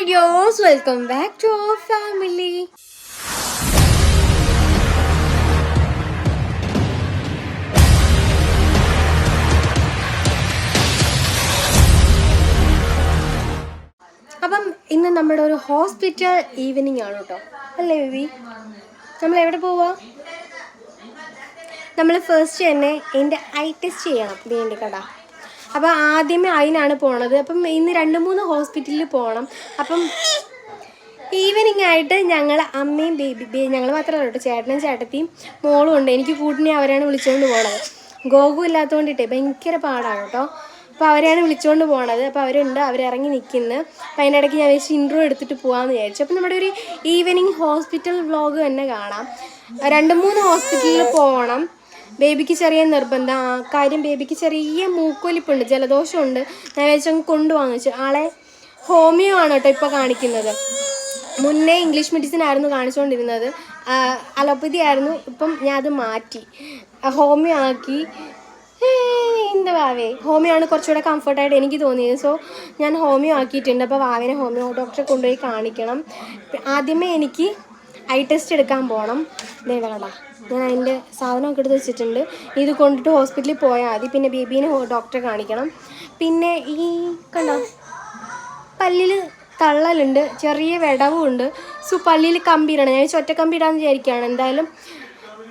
Hi yours, welcome back to our family. അപ്പം ഇന്ന് നമ്മുടെ ഒരു ഹോസ്പിറ്റൽ ഈവനിങ് ആണ് കേട്ടോ, അല്ലേ ബേബി? നമ്മൾ എവിടെ പോവാ? നമ്മൾ ഫസ്റ്റ് തന്നെ എൻ്റെ ഐ ടെസ്റ്റ് ചെയ്യണം വേണ്ടി കേട്ടോ. അപ്പോൾ ആദ്യമേ അതിനാണ് പോണത്. അപ്പം ഇന്ന് 2-3 ഹോസ്പിറ്റലിൽ പോകണം. അപ്പം ഈവനിങ് ആയിട്ട് ഞങ്ങൾ അമ്മയും ബേബി ഞങ്ങൾ മാത്രമല്ല കേട്ടോ, ചേട്ടനും ചേട്ടത്തിയും മോളും ഉണ്ട്. എനിക്ക് കൂട്ടിനെ അവരാണ് വിളിച്ചുകൊണ്ട് പോകണത്. ഗോകു ഇല്ലാത്തതുകൊണ്ടിട്ടേ ഭയങ്കര പാടാണ് കേട്ടോ. അപ്പോൾ അവരെയാണ് വിളിച്ചുകൊണ്ട് പോകണത്. അപ്പോൾ അവരുണ്ട്, അവരിറങ്ങി നിൽക്കുന്നു. അപ്പോൾ അതിനിടയ്ക്ക് ഞാൻ വെച്ച് ഇൻട്രോ എടുത്തിട്ട് പോകാമെന്ന് വിചാരിച്ചു. അപ്പോൾ നമ്മുടെ ഒരു ഈവനിങ് ഹോസ്പിറ്റൽ വ്ളോഗ് തന്നെ കാണാം. 2-3 ഹോസ്പിറ്റലിൽ പോകണം. ബേബിക്ക് ചെറിയ നിർബന്ധം കാര്യം, ബേബിക്ക് ചെറിയ മൂക്കൊലിപ്പുണ്ട്, ജലദോഷമുണ്ട്. ഞാൻ വെച്ചങ്ങ് കൊണ്ടുപോകാമെന്ന് വെച്ചു. ആളെ ഹോമിയോ ആണ് കേട്ടോ ഇപ്പോൾ കാണിക്കുന്നത്. മുന്നേ ഇംഗ്ലീഷ് മെഡിസിൻ ആയിരുന്നു കാണിച്ചുകൊണ്ടിരുന്നത്, അലോപ്പതി ആയിരുന്നു. ഇപ്പം ഞാൻ അത് മാറ്റി ഹോമിയോ ആക്കി. എന്താ വാവേ, ഹോമിയോ ആണ് കുറച്ചുകൂടെ കംഫർട്ടായിട്ട് എനിക്ക് തോന്നിയത്. സോ ഞാൻ ഹോമിയോ ആക്കിയിട്ടുണ്ട്. അപ്പോൾ വാവേനെ ഹോമിയോ ഡോക്ടറെ കൊണ്ടുപോയി കാണിക്കണം. ആദ്യമേ എനിക്ക് ഐ ടെസ്റ്റ് എടുക്കാൻ പോകണം. വേണ്ട, ഞാൻ അതിൻ്റെ സാധനമൊക്കെ എടുത്ത് വെച്ചിട്ടുണ്ട്. ഇത് കൊണ്ടിട്ട് ഹോസ്പിറ്റലിൽ പോയാൽ മതി. പിന്നെ ബേബീനെ ഡോക്ടറെ കാണിക്കണം. പിന്നെ ഈ കണ്ടോ, പല്ലിൽ തള്ളലുണ്ട്, ചെറിയ വിടവുമുണ്ട്. സോ പല്ലിൽ കമ്പിയിടണം. ഞാൻ ഒറ്റ കമ്പി ഇടാമെന്ന് വിചാരിക്കുകയാണ്. എന്തായാലും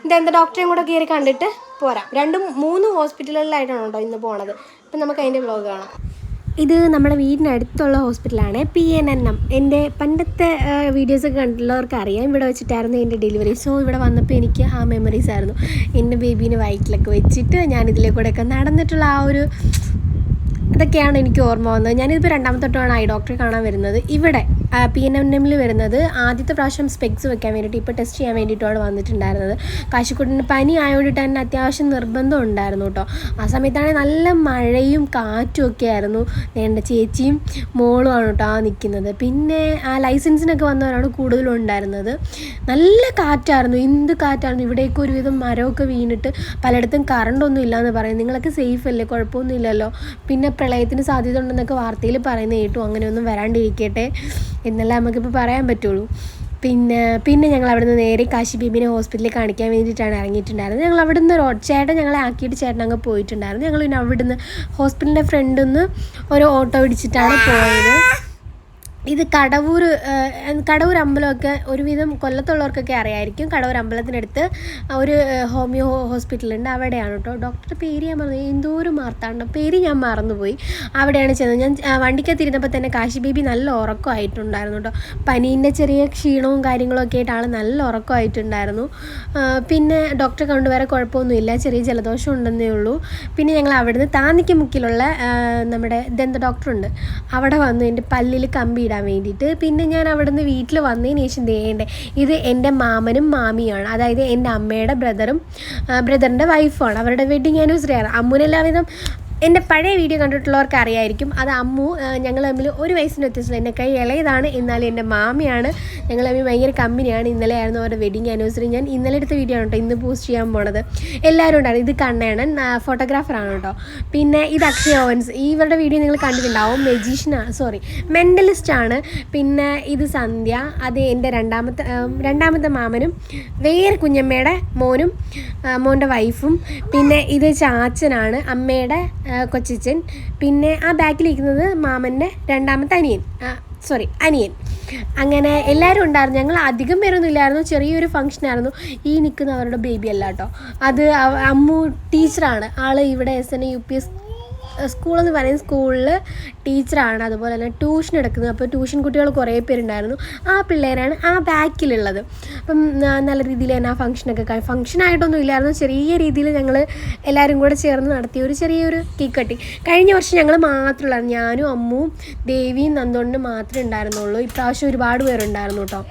ഇതെന്താ ഡോക്ടറെയും കൂടെ കയറി കണ്ടിട്ട് പോരാം. 2-3 ഹോസ്പിറ്റലുകളിലായിട്ടാണ് കേട്ടോ ഇന്ന് പോണത്. അപ്പം നമുക്ക് അതിൻ്റെ വ്ളോഗ് കാണാം. ഇത് നമ്മുടെ വീടിനടുത്തുള്ള ഹോസ്പിറ്റലാണ്, PNNM. എൻ്റെ പണ്ടത്തെ വീഡിയോസൊക്കെ കണ്ടുള്ളവർക്ക് അറിയാം. ഇവിടെ വെച്ചിട്ടായിരുന്നു എൻ്റെ ഡെലിവറി. സോ ഇവിടെ വന്നപ്പോൾ എനിക്ക് ആ മെമ്മറീസ് ആയിരുന്നു. എൻ്റെ ബേബീനെ വയറ്റിലൊക്കെ വെച്ചിട്ട് ഞാനിതിലെ കൂടെയൊക്കെ നടന്നിട്ടുള്ള ആ ഒരു ഇതൊക്കെയാണ് എനിക്ക് ഓർമ്മ വന്നത്. ഞാനിതിപ്പോൾ 2ാമത്തെ വട്ടമാണ് ഐ ഡോക്ടറെ കാണാൻ വരുന്നത്. ഇവിടെ PNNMൽ വരുന്നത് ആദ്യത്തെ പ്രാവശ്യം സ്പെക്സ് വെക്കാൻ വേണ്ടിയിട്ട്, ഇപ്പോൾ ടെസ്റ്റ് ചെയ്യാൻ വേണ്ടിയിട്ടാണ് വന്നിട്ടുണ്ടായിരുന്നത്. കാശിക്കുട്ടിന് പനി ആയതുകൊണ്ട് തന്നെ അത്യാവശ്യം നിർബന്ധം ഉണ്ടായിരുന്നു കേട്ടോ. ആ സമയത്താണെങ്കിൽ നല്ല മഴയും കാറ്റും ഒക്കെ ആയിരുന്നു. എൻ്റെ ചേച്ചിയും മോളുമാണ് കേട്ടോ നിൽക്കുന്നത്. പിന്നെ ആ ലൈസൻസിനൊക്കെ വന്നവരാണ് കൂടുതലും ഉണ്ടായിരുന്നത്. നല്ല കാറ്റായിരുന്നു, എന്ത് കാറ്റായിരുന്നു. ഇവിടേക്ക് ഒരുവിധം മരമൊക്കെ വീണിട്ട് പലയിടത്തും കറണ്ടൊന്നും ഇല്ലയെന്ന് പറയും. നിങ്ങളൊക്കെ സേഫ് അല്ലേ, കുഴപ്പമൊന്നും ഇല്ലല്ലോ. പിന്നെ പ്രളയത്തിന് സാധ്യത ഉണ്ടെന്നൊക്കെ വാർത്തയിൽ പറയുന്നത് കേട്ടു. അങ്ങനെയൊന്നും വരാണ്ടിരിക്കട്ടെ എന്നല്ല നമുക്കിപ്പോൾ പറയാൻ പറ്റുള്ളൂ. പിന്നെ ഞങ്ങൾ അവിടെ നിന്ന് നേരെ കാശി ബേബിനെ ഹോസ്പിറ്റലിൽ കാണിക്കാൻ വേണ്ടിയിട്ടാണ് ഇറങ്ങിയിട്ടുണ്ടായിരുന്നത്. ഞങ്ങൾ അവിടെ നിന്ന് ചേട്ടൻ ഞങ്ങളെ ആക്കിയിട്ട് ചേട്ടൻ അങ്ങ് പോയിട്ടുണ്ടായിരുന്നു. ഞങ്ങൾ പിന്നെ അവിടെ നിന്ന് ഹോസ്പിറ്റലിൻ്റെ ഫ്രണ്ടിൽ നിന്ന് ഒരു ഓട്ടോ പിടിച്ചിട്ടാണ് പോയത്. ഇത് കടവൂർ അമ്പലമൊക്കെ ഒരുവിധം കൊല്ലത്തുള്ളവർക്കൊക്കെ അറിയായിരിക്കും. കടവൂർ അമ്പലത്തിനടുത്ത് ഒരു ഹോമിയോ ഹോസ്പിറ്റലുണ്ട്, അവിടെയാണ് കേട്ടോ. ഡോക്ടറുടെ പേര് ഞാൻ പറഞ്ഞു, എന്തോ ഒരു മാർത്താണ്, പേര് ഞാൻ മറന്നുപോയി. അവിടെയാണ് ചെന്നത്. ഞാൻ വണ്ടിക്കകത്തിരുന്നപ്പോൾ തന്നെ കാശി ബേബി നല്ല ഉറക്കമായിട്ടുണ്ടായിരുന്നു കേട്ടോ. പനീൻ്റെ ചെറിയ ക്ഷീണവും കാര്യങ്ങളൊക്കെ ആയിട്ട് ആൾ നല്ല ഉറക്കമായിട്ടുണ്ടായിരുന്നു. പിന്നെ ഡോക്ടറെ കൊണ്ട് വേറെ കുഴപ്പമൊന്നുമില്ല, ചെറിയ ജലദോഷം ഉണ്ടെന്നേ ഉള്ളൂ. പിന്നെ ഞങ്ങൾ അവിടുന്ന് താന്നിക്ക് മുക്കിലുള്ള നമ്മുടെ ദന്ത ഡോക്ടറുണ്ട്, അവിടെ വന്നു എൻ്റെ പല്ലിൽ കമ്പി ഇടാൻ വേണ്ടിയിട്ട്. പിന്നെ ഞാൻ അവിടെ നിന്ന് വീട്ടിൽ വന്നതിന് ശേഷം ഇത് എൻ്റെ മാമനും മാമിയാണ്, അതായത് എൻ്റെ അമ്മയുടെ ബ്രദറിൻ്റെ വൈഫാണ്. അവരുടെ വെഡിങ് ആനിവേഴ്സറി ആണ്. അമ്മുനെല്ലാവിധം എൻ്റെ പഴയ വീഡിയോ കണ്ടിട്ടുള്ളവർക്ക് അറിയായിരിക്കും. അത് അമ്മു ഞങ്ങൾ തമ്മിൽ 1 വയസ്സിന് വ്യത്യാസം. എൻ്റെ കൈ ഇളയതാണ്, എന്നാലും എൻ്റെ മാമിയാണ്. ഞങ്ങൾ തമ്മിൽ ഭയങ്കര കമ്പനിയാണ്. ഇന്നലെ ആയിരുന്നു അവരുടെ വെഡിങ് ആനിവേഴ്സറി. ഞാൻ ഇന്നലെ എടുത്ത വീഡിയോ ആണ് കേട്ടോ ഇന്ന് പോസ്റ്റ് ചെയ്യാൻ പോണത്. എല്ലാവരും ഉണ്ടായിരുന്നു. ഇത് കണ്ണേണൻ, ഫോട്ടോഗ്രാഫറാണ് കേട്ടോ. പിന്നെ ഇത് അക്ഷയ ഓവൻസ്, ഇവരുടെ വീഡിയോ നിങ്ങൾ കണ്ടിട്ടുണ്ടാവും. മെൻ്റലിസ്റ്റ് ആണ്. പിന്നെ ഇത് സന്ധ്യ, അത് എൻ്റെ രണ്ടാമത്തെ മാമനും വേറെ കുഞ്ഞമ്മയുടെ മോൻ്റെ വൈഫും. പിന്നെ ഇത് ചാച്ചനാണ്, അമ്മയുടെ കൊച്ചച്ഛൻ. പിന്നെ ആ ബാക്കിലിരിക്കുന്നത് മാമൻ്റെ രണ്ടാമത്തെ അനിയൻ. അങ്ങനെ എല്ലാവരും ഉണ്ടായിരുന്നു. ഞങ്ങൾ അധികം പേരൊന്നും ഇല്ലായിരുന്നു, ചെറിയൊരു ഫംഗ്ഷനായിരുന്നു. ഈ നിൽക്കുന്ന അവരുടെ ബേബി അല്ല കേട്ടോ, അത് അമ്മു ടീച്ചറാണ്. ആൾ ഇവിടെ SNUP സ്കൂളെന്ന് പറയുന്ന സ്കൂളിൽ ടീച്ചറാണ്. അതുപോലെ തന്നെ ട്യൂഷൻ എടുക്കുന്നത്. അപ്പോൾ ട്യൂഷൻ കുട്ടികൾ കുറേ പേരുണ്ടായിരുന്നു. ആ പിള്ളേരാണ് ആ ബാക്കിലുള്ളത്. അപ്പം നല്ല രീതിയിൽ തന്നെ ആ ഫംഗ്ഷനായിട്ടൊന്നും ഇല്ലായിരുന്നു, ചെറിയ രീതിയിൽ ഞങ്ങൾ എല്ലാവരും കൂടെ ചേർന്ന് നടത്തിയ ഒരു ചെറിയൊരു കേക്ക് കട്ടി. കഴിഞ്ഞ വർഷം ഞങ്ങൾ മാത്രമുള്ളായിരുന്നു, ഞാനും അമ്മുവും ദേവിയും നന്ദോണ്ണനും മാത്രമേ ഉണ്ടായിരുന്നുള്ളൂ. ഇപ്രാവശ്യം ഒരുപാട് പേരുണ്ടായിരുന്നു കേട്ടോ.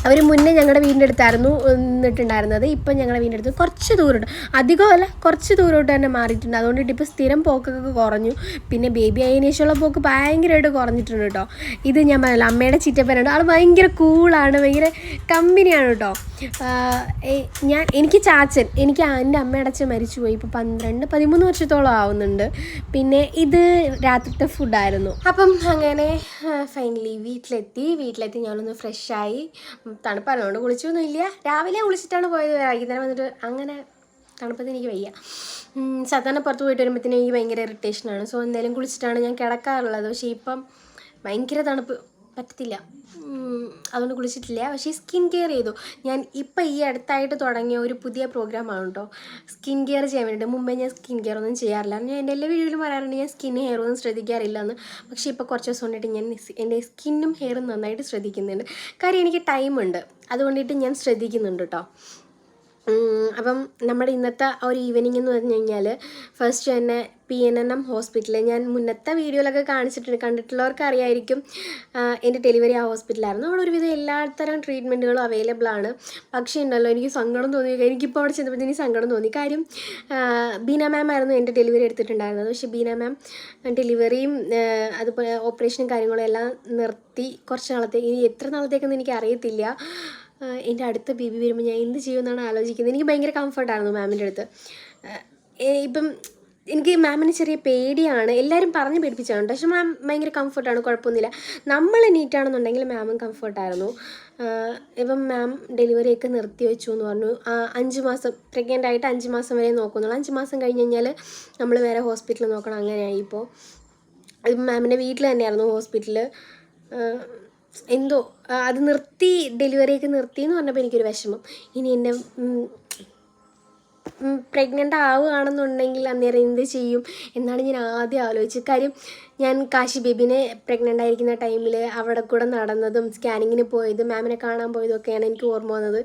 അവർ മുന്നേ ഞങ്ങളുടെ വീടിൻ്റെ അടുത്തായിരുന്നു നിന്നിട്ടുണ്ടായിരുന്നത്. ഇപ്പം ഞങ്ങളുടെ വീടിൻ്റെ അടുത്ത് കുറച്ച് ദൂരമുണ്ട്, അധികമല്ല കുറച്ച് ദൂരമായിട്ട് തന്നെ മാറിയിട്ടുണ്ട്. അതുകൊണ്ടിട്ട് ഇപ്പോൾ സ്ഥിരം പോക്കൊക്കെ കുറഞ്ഞു. പിന്നെ ബേബി ആയതിനു ശേഷമുള്ള പോക്ക് ഭയങ്കരമായിട്ട് കുറഞ്ഞിട്ടുണ്ട് കേട്ടോ. ഇത് ഞാൻ പറഞ്ഞല്ലോ അമ്മയുടെ ചിറ്റപ്പനുണ്ട്, ആൾ ഭയങ്കര കൂളാണ്, ഭയങ്കര കമ്പനിയാണ് കേട്ടോ. എനിക്ക് ചാച്ചൻ, എനിക്ക് എൻ്റെ അമ്മയുടെ അച്ഛൻ മരിച്ചു പോയി ഇപ്പോൾ 12-13 വർഷത്തോളം ആവുന്നുണ്ട്. പിന്നെ ഇത് രാത്രിത്തെ ഫുഡായിരുന്നു. അപ്പം അങ്ങനെ ഫൈനലി വീട്ടിലെത്തി ഞാനൊന്ന് ഫ്രഷായി. തണുപ്പല്ലോണ്ട് കുളിച്ചൊന്നും ഇല്ല, രാവിലെ കുളിച്ചിട്ടാണ് പോയത്. വൈകുന്നേരം വന്നിട്ട് അങ്ങനെ തണുപ്പത്ത് എനിക്ക് വയ്യ. സാധാരണ പുറത്ത് പോയിട്ട് വരുമ്പോഴത്തേനും എനിക്ക് ഭയങ്കര ഇറിറ്റേഷനാണ്. സോ എന്തായാലും കുളിച്ചിട്ടാണ് ഞാൻ കിടക്കാറുള്ളത്. പക്ഷേ ഇപ്പം ഭയങ്കര തണുപ്പ് പറ്റത്തില്ല, അതുകൊണ്ട് കുളിച്ചിട്ടില്ല. പക്ഷേ സ്കിൻ കെയർ ചെയ്തു. ഞാൻ ഇപ്പം ഈ അടുത്തായിട്ട് തുടങ്ങിയ ഒരു പുതിയ പ്രോഗ്രാമാണ് കേട്ടോ, സ്കിൻ കെയർ ചെയ്യാൻ വേണ്ടിയിട്ട്. മുമ്പേ ഞാൻ സ്കിൻ കെയർ ഒന്നും ചെയ്യാറില്ല. ഞാൻ എൻ്റെ എല്ലാ വീഡിയോയിലും പറയാറുണ്ട് ഞാൻ സ്കിന്നും ഹെയറും ഒന്നും ശ്രദ്ധിക്കാറില്ല എന്ന്. പക്ഷേ ഇപ്പോൾ കുറച്ച് ദിവസം കൊണ്ടിട്ട് ഞാൻ എൻ്റെ സ്കിന്നും ഹെയറും നന്നായിട്ട് ശ്രദ്ധിക്കുന്നുണ്ട്. കാര്യം എനിക്ക് ടൈമുണ്ട്, അതുകൊണ്ടിട്ട് ഞാൻ ശ്രദ്ധിക്കുന്നുണ്ട് കേട്ടോ. അപ്പം നമ്മുടെ ഇന്നത്തെ ഒരു ഈവനിങ് എന്ന് പറഞ്ഞു കഴിഞ്ഞാൽ ഫസ്റ്റ് തന്നെ PNNM ഹോസ്പിറ്റലിൽ ഞാൻ മുന്നത്തെ വീഡിയോയിലൊക്കെ കണ്ടിട്ടുള്ളവർക്ക് അറിയായിരിക്കും. എൻ്റെ ഡെലിവറി ആ ഹോസ്പിറ്റലായിരുന്നു. അവിടെ ഒരുവിധം എല്ലാത്തരം ട്രീറ്റ്മെൻറ്റുകളും അവൈലബിൾ ആണ്. പക്ഷേ ഉണ്ടല്ലോ എനിക്ക് സങ്കടം തോന്നി. എനിക്കിപ്പോൾ അവിടെ ചെന്നപ്പോൾ എനിക്ക് സങ്കടം തോന്നി. കാര്യം ബീന മാം ആയിരുന്നു എൻ്റെ ഡെലിവറി എടുത്തിട്ടുണ്ടായിരുന്നത്. പക്ഷേ ബീന മാം ഡെലിവറിയും അതുപോലെ ഓപ്പറേഷനും കാര്യങ്ങളും എല്ലാം നിർത്തി കുറച്ച് നാളത്തേക്ക്. ഇനി എത്ര നാളത്തേക്കെന്ന് എനിക്ക് അറിയത്തില്ല. എൻ്റെ അടുത്ത ബേബി വരുമ്പോൾ ഞാൻ എന്ത് ചെയ്യുമെന്നാണ് ആലോചിക്കുന്നത്. എനിക്ക് ഭയങ്കര കംഫർട്ടായിരുന്നു മാമിൻ്റെ അടുത്ത്. ഇപ്പം എനിക്ക് മാമിന് ചെറിയ പേടിയാണ്, എല്ലാവരും പറഞ്ഞ് പേടിപ്പിച്ചാണ്. പക്ഷെ മാം ഭയങ്കര കംഫർട്ടാണ്, കുഴപ്പമൊന്നുമില്ല. നമ്മൾ നീറ്റാണെന്നുണ്ടെങ്കിൽ മാമും കംഫർട്ടായിരുന്നു. ഇപ്പം മാം ഡെലിവറിയൊക്കെ നിർത്തി വെച്ചു എന്ന് പറഞ്ഞു. 5 മാസം പ്രഗ്നൻ്റ് ആയിട്ട് 5 മാസം വരെ നോക്കുന്നുള്ളൂ. 5 മാസം കഴിഞ്ഞ് കഴിഞ്ഞാൽ നമ്മൾ വേറെ ഹോസ്പിറ്റലിൽ നോക്കണം. അങ്ങനെയായി. ഇപ്പോൾ ഇപ്പം മാമിൻ്റെ വീട്ടിൽ തന്നെയായിരുന്നു ഹോസ്പിറ്റൽ. എന്തോ അത് നിർത്തി, ഡെലിവറിയൊക്കെ നിർത്തി എന്ന് പറഞ്ഞപ്പോൾ എനിക്കൊരു വിഷമം. ഇനി എന്നെ പ്രഗ്നൻ്റ് ആവുകയാണെന്നുണ്ടെങ്കിൽ അന്നേരം എന്ത് ചെയ്യും എന്നാണ് ഞാൻ ആദ്യം ആലോചിച്ചത്. കാര്യം ഞാൻ കാശി ബേബിനെ പ്രഗ്നൻ്റ് ആയിരിക്കുന്ന ടൈമിൽ അവിടെ കൂടെ നടന്നതും സ്കാനിങ്ങിന് പോയതും മാമിനെ കാണാൻ പോയതൊക്കെയാണ് എനിക്ക് ഓർമ്മ വന്നത്.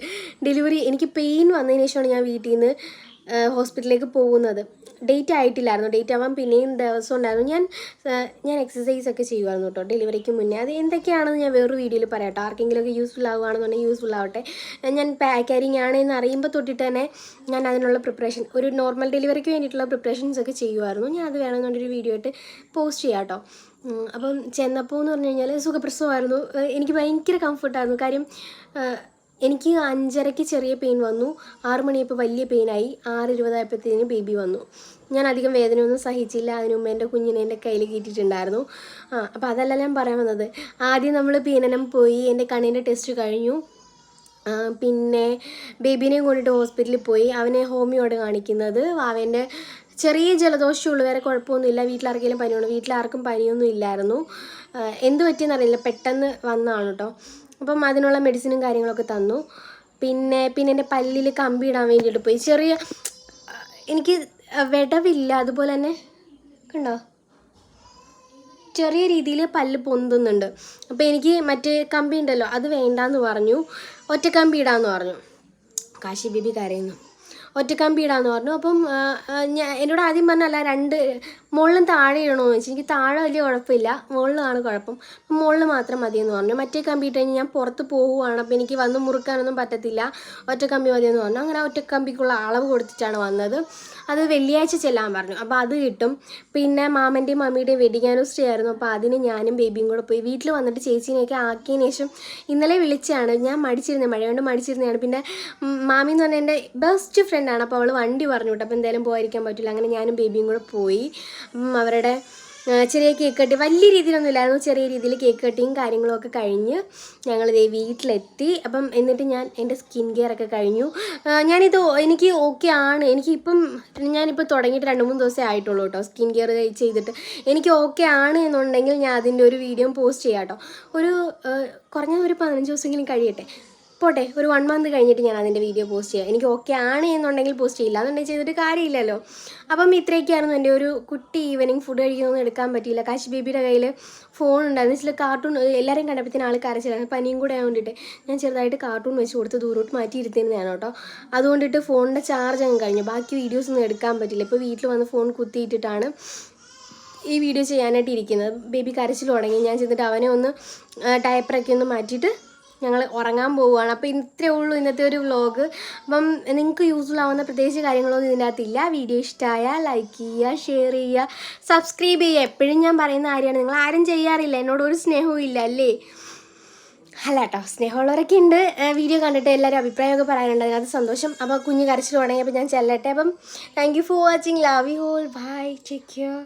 ഡെലിവറി എനിക്ക് പെയിൻ വന്നതിന് ശേഷമാണ് ഞാൻ വീട്ടിൽ നിന്ന് ഹോസ്പിറ്റലിലേക്ക് പോകുന്നത്. ഡേറ്റ് ആയിട്ടില്ലായിരുന്നു, ഡേറ്റ് ആവാൻ പിന്നെയും ദിവസം ഉണ്ടായിരുന്നു. ഞാൻ എക്സസൈസൊക്കെ ചെയ്യുമായിരുന്നു കേട്ടോ ഡെലിവറിക്ക് മുന്നേ. അത് എന്തൊക്കെയാണെന്ന് ഞാൻ വേറൊരു വീഡിയോയിൽ പറയാം കേട്ടോ. ആർക്കെങ്കിലുമൊക്കെ യൂസ്ഫുൾ ആവുകയാണെന്നുണ്ടെങ്കിൽ യൂസ്ഫുൾ ആവട്ടെ. ഞാൻ കാരിങ് ആണെന്ന് അറിയുമ്പോൾ തൊട്ടിട്ട് തന്നെ ഞാൻ അതിനുള്ള പ്രിപ്പറേഷൻ, ഒരു നോർമൽ ഡെലിവറിക്ക് വേണ്ടിയിട്ടുള്ള പ്രിപ്പറേഷൻസ് ഒക്കെ ചെയ്യുമായിരുന്നു. ഞാൻ അത് വേണമെന്നുള്ളൊരു വീഡിയോ ആയിട്ട് പോസ്റ്റ് ചെയ്യാം കേട്ടോ. അപ്പം ചെന്നപ്പോൾ എന്ന് പറഞ്ഞു കഴിഞ്ഞാൽ സുഖപ്രസവമായിരുന്നു. എനിക്ക് ഭയങ്കര കംഫർട്ടായിരുന്നു. കാര്യം എനിക്ക് 5:30 ചെറിയ പെയിൻ വന്നു, 6 മണിയപ്പോൾ വലിയ പെയിനായി, 6:20 ബേബി വന്നു. ഞാൻ അധികം വേദനയൊന്നും സഹിച്ചില്ല. അതിന് മുമ്പ് എൻ്റെ കുഞ്ഞിനെ എൻ്റെ കയ്യിൽ കയറ്റിയിട്ടുണ്ടായിരുന്നു. അപ്പോൾ അതല്ല ഞാൻ പറയാൻ വന്നത്. ആദ്യം നമ്മൾ PNNM പോയി, എൻ്റെ കണ്ണിൻ്റെ ടെസ്റ്റ് കഴിഞ്ഞു. പിന്നെ ബേബീനെയും കൊണ്ടിട്ട് ഹോസ്പിറ്റലിൽ പോയി. അവനെ ഹോമിയോട് കാണിക്കുന്നത്. അവൻ്റെ ചെറിയ ജലദോഷമുള്ളൂ, വേറെ കുഴപ്പമൊന്നുമില്ല. വീട്ടിലാർക്കെങ്കിലും പനിയുള്ളൂ. വീട്ടിലാർക്കും പനിയൊന്നും ഇല്ലായിരുന്നു. എന്ത് പറ്റിയെന്നറിയില്ല, പെട്ടെന്ന് വന്നതാണ് കേട്ടോ. അപ്പം അതിനുള്ള മെഡിസിനും കാര്യങ്ങളൊക്കെ തന്നു. പിന്നെ എൻ്റെ പല്ലിൽ കമ്പി ഇടാൻ വേണ്ടിയിട്ട് പോയി. എനിക്ക് വിടവില്ല, അതുപോലെ തന്നെ കണ്ടോ ചെറിയ രീതിയിൽ പല്ല് പൊന്തുന്നുണ്ട്. അപ്പോൾ എനിക്ക് മറ്റേ കമ്പി ഉണ്ടല്ലോ അത് വേണ്ടാന്ന് പറഞ്ഞു, ഒറ്റ കമ്പി ഇടാമെന്ന് പറഞ്ഞു. കാശി ബേബി കരയുന്നു. ഒറ്റക്കമ്പി ഇടാമെന്ന് പറഞ്ഞു. അപ്പം എന്നോട് ആദ്യം പറഞ്ഞല്ല 2 മുകളിലും താഴെ ഇടണമെന്ന് വെച്ചാൽ. എനിക്ക് താഴെ വലിയ കുഴപ്പമില്ല, മുകളിലാണ് കുഴപ്പം. അപ്പം മുകളിൽ മാത്രം മതിയെന്ന് പറഞ്ഞു. മറ്റേ കമ്പി ഇട്ട് കഴിഞ്ഞാൽ ഞാൻ പുറത്ത് പോവുകയാണ്, അപ്പോൾ എനിക്ക് വന്ന് മുറുക്കാനൊന്നും പറ്റത്തില്ല, ഒറ്റക്കമ്പി മതിയെന്ന് പറഞ്ഞു. അങ്ങനെ ഒറ്റക്കമ്പിക്കുള്ള അളവ് കൊടുത്തിട്ടാണ് വന്നത്. അത് വെള്ളിയാഴ്ച ചെല്ലാൻ പറഞ്ഞു. അപ്പോൾ അത് കിട്ടും. പിന്നെ മാമൻ്റെയും മമ്മിയുടെയും വെഡിങ് ആനിവേഴ്സറി ആയിരുന്നു. അപ്പോൾ അതിന് ഞാനും ബേബിയും കൂടെ പോയി. വീട്ടിൽ വന്നിട്ട് ചേച്ചീനെയൊക്കെ ആക്കിയതിന് ശേഷം ഇന്നലെ വിളിച്ചാണ്. ഞാൻ മടിച്ചിരുന്നത്, മഴ കൊണ്ട് മടിച്ചിരുന്നതാണ്. പിന്നെ മാമി എന്ന് പറഞ്ഞാൽ എൻ്റെ ബെസ്റ്റ് ഫ്രണ്ടാണ്. അപ്പോൾ അവൾ വണ്ടി പറഞ്ഞു വിട്ടു. അപ്പോൾ എന്തായാലും പോയിരിക്കാൻ പറ്റില്ല. അങ്ങനെ ഞാനും ബേബിയും കൂടെ പോയി. അവരുടെ ചെറിയ കേക്ക് കട്ടി, വലിയ രീതിയിലൊന്നും ഇല്ലായിരുന്നു, ചെറിയ രീതിയിൽ കേക്ക് കട്ടിയും കാര്യങ്ങളൊക്കെ കഴിഞ്ഞ് ഞങ്ങളിതേ വീട്ടിലെത്തി. അപ്പം എന്നിട്ട് ഞാൻ എൻ്റെ സ്കിൻ കെയർ ഒക്കെ കഴിഞ്ഞു. എനിക്ക് ഓക്കെ ആണ്. ഞാനിപ്പോൾ തുടങ്ങിയിട്ട് 2-3 ദിവസമേ ആയിട്ടുള്ളൂ കേട്ടോ സ്കിൻ കെയർ ചെയ്തിട്ട്. എനിക്ക് ഓക്കെ ആണ് എന്നുണ്ടെങ്കിൽ ഞാൻ അതിൻ്റെ ഒരു വീഡിയോ പോസ്റ്റ് ചെയ്യാം കേട്ടോ. കുറഞ്ഞ ഒരു 15 ദിവസമെങ്കിലും കഴിയട്ടെ, പോട്ടെ, ഒരു 1 മന്ത് കഴിഞ്ഞിട്ട് ഞാൻ അതിൻ്റെ വീഡിയോ പോസ്റ്റ് ചെയ്യാം. എനിക്ക് ഓക്കെ ആണ് എന്നുണ്ടെങ്കിൽ പോസ്റ്റ് ചെയ്യില്ല, എന്നുണ്ടെങ്കിൽ ചെയ്തിട്ട് കാര്യമില്ലല്ലോ. അപ്പം ഇത്രയൊക്കെയായിരുന്നു എൻ്റെ ഒരു കുട്ടി ഈവനിങ്. ഫുഡ് കഴിക്കുന്നൊന്നും എടുക്കാൻ പറ്റിയില്ല. കാശി ബേബിയുടെ കയ്യിൽ ഫോൺ ഉണ്ടായിരുന്നു. ചില കാർട്ടൂൺ എല്ലാവരെയും കണ്ടപ്പോഴത്തേന് ആൾ കരച്ചിലാണ്, പനിയും കൂടെ ആയതുകൊണ്ടിട്ട് ഞാൻ ചെറുതായിട്ട് കാർട്ടൂൺ വെച്ച് കൊടുത്ത് ദൂരോട്ട് മാറ്റിയിരുത്തുന്നതാണ് കേട്ടോ. അതുകൊണ്ടിട്ട് ഫോണിൻ്റെ ചാർജ് അങ്ങ് കഴിഞ്ഞു. ബാക്കി വീഡിയോസൊന്നും എടുക്കാൻ പറ്റില്ല. ഇപ്പോൾ വീട്ടിൽ വന്ന് ഫോൺ കുത്തിയിട്ടിട്ടാണ് ഈ വീഡിയോ ചെയ്യാനായിട്ട് ഇരിക്കുന്നത്. ബേബി കരച്ചിൽ തുടങ്ങി. ഞാൻ ചെന്നിട്ട് അവനെ ഒന്ന് ഡയപ്പറൊക്കെ ഒന്ന് മാറ്റിയിട്ട് ഞങ്ങൾ ഉറങ്ങാൻ പോവുകയാണ്. അപ്പോൾ ഇത്രയേ ഉള്ളൂ ഇന്നത്തെ ഒരു വ്ലോഗ്. അപ്പം നിങ്ങൾക്ക് യൂസ്ഫുൾ ആവുന്ന പ്രത്യേകിച്ച് കാര്യങ്ങളൊന്നും ഇതിൻ്റെ അകത്തില്ല. വീഡിയോ ഇഷ്ടമായാൽ ലൈക്ക് ചെയ്യുക, ഷെയർ ചെയ്യുക, സബ്സ്ക്രൈബ് ചെയ്യുക. എപ്പോഴും ഞാൻ പറയുന്ന കാര്യമാണ്, നിങ്ങൾ ആരും ചെയ്യാറില്ല, എന്നോടൊരു സ്നേഹവും ഇല്ല അല്ലേ? അല്ല കേട്ടോ, സ്നേഹമുള്ളവരൊക്കെ ഉണ്ട്. വീഡിയോ കണ്ടിട്ട് എല്ലാവരും അഭിപ്രായമൊക്കെ പറയാനുണ്ട്, അതിനകത്ത് സന്തോഷം. അപ്പോൾ കുഞ്ഞ് കരച്ചിൽ തുടങ്ങി, അപ്പോൾ ഞാൻ ചെല്ലട്ടെ. അപ്പം thank you for watching, love you all, bye, take care.